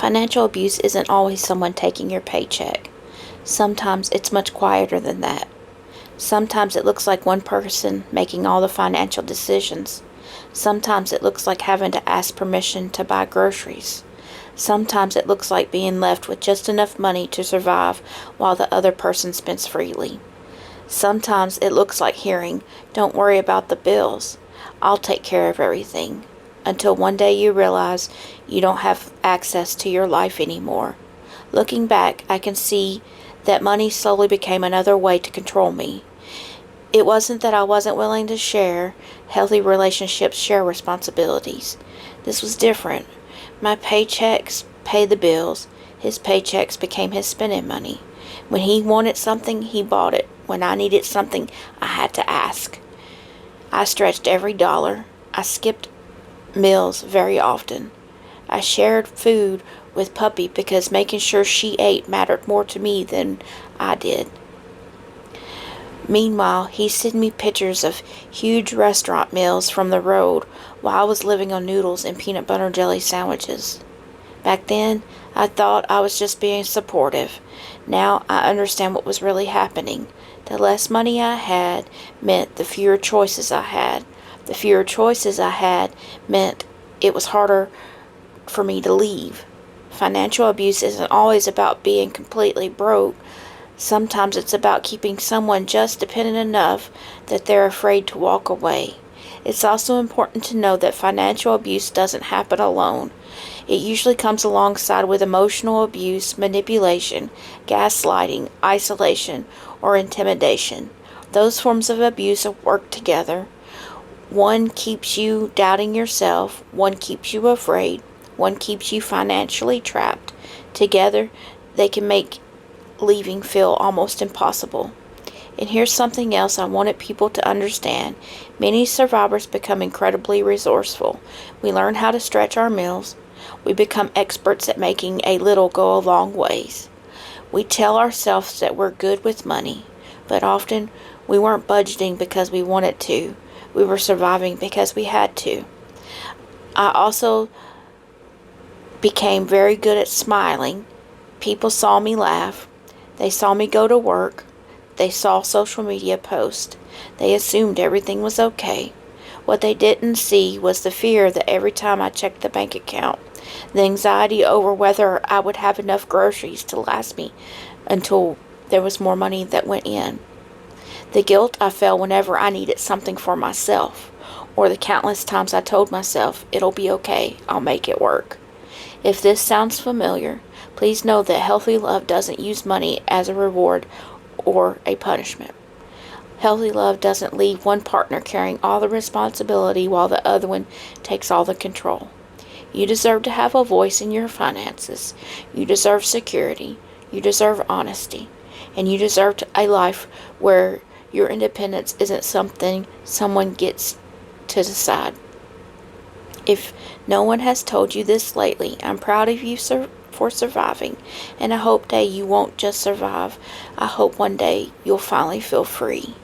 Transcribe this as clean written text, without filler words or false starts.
Financial abuse isn't always someone taking your paycheck. Sometimes it's much quieter than that. Sometimes it looks like one person making all the financial decisions. Sometimes it looks like having to ask permission to buy groceries. Sometimes it looks like being left with just enough money to survive while the other person spends freely. Sometimes it looks like hearing, "Don't worry about the bills. I'll take care of everything." Until one day you realize you don't have access to your life anymore. Looking back, I can see that money slowly became another way to control me. It wasn't that I wasn't willing to share. Healthy relationships share responsibilities. This was different. My paychecks paid the bills. His paychecks became his spending money. When he wanted something, he bought it. When I needed something, I had to ask. I stretched every dollar. I skipped meals very often. I shared food with Puppy because making sure she ate mattered more to me than I did. Meanwhile, he sent me pictures of huge restaurant meals from the road while I was living on noodles and peanut butter jelly sandwiches. Back then, I thought I was just being supportive. Now I understand what was really happening. The less money I had meant the fewer choices I had. The fewer choices I had meant it was harder for me to leave. Financial abuse isn't always about being completely broke. Sometimes it's about keeping someone just dependent enough that they're afraid to walk away. It's also important to know that financial abuse doesn't happen alone. It usually comes alongside with emotional abuse, manipulation, gaslighting, isolation, or intimidation. Those forms of abuse work together. One keeps you doubting yourself, one keeps you afraid, one keeps you financially trapped. Together, they can make leaving feel almost impossible. And here's something else I wanted people to understand. Many survivors become incredibly resourceful. We learn how to stretch our meals. We become experts at making a little go a long ways. We tell ourselves that we're good with money, but often we weren't budgeting because we wanted to. We were surviving because we had to. I also became very good at smiling. People saw me laugh. They saw me go to work. They saw social media posts. They assumed everything was okay. What they didn't see was the fear that every time I checked the bank account, the anxiety over whether I would have enough groceries to last me until there was more money that went in. The guilt I felt whenever I needed something for myself, or the countless times I told myself, "It'll be okay, I'll make it work." If this sounds familiar, please know that healthy love doesn't use money as a reward or a punishment. Healthy love doesn't leave one partner carrying all the responsibility while the other one takes all the control. You deserve to have a voice in your finances. You deserve security. You deserve honesty. And you deserve a life where your independence isn't something someone gets to decide. If no one has told you this lately, I'm proud of you for surviving, and I hope that you won't just survive. I hope one day you'll finally feel free.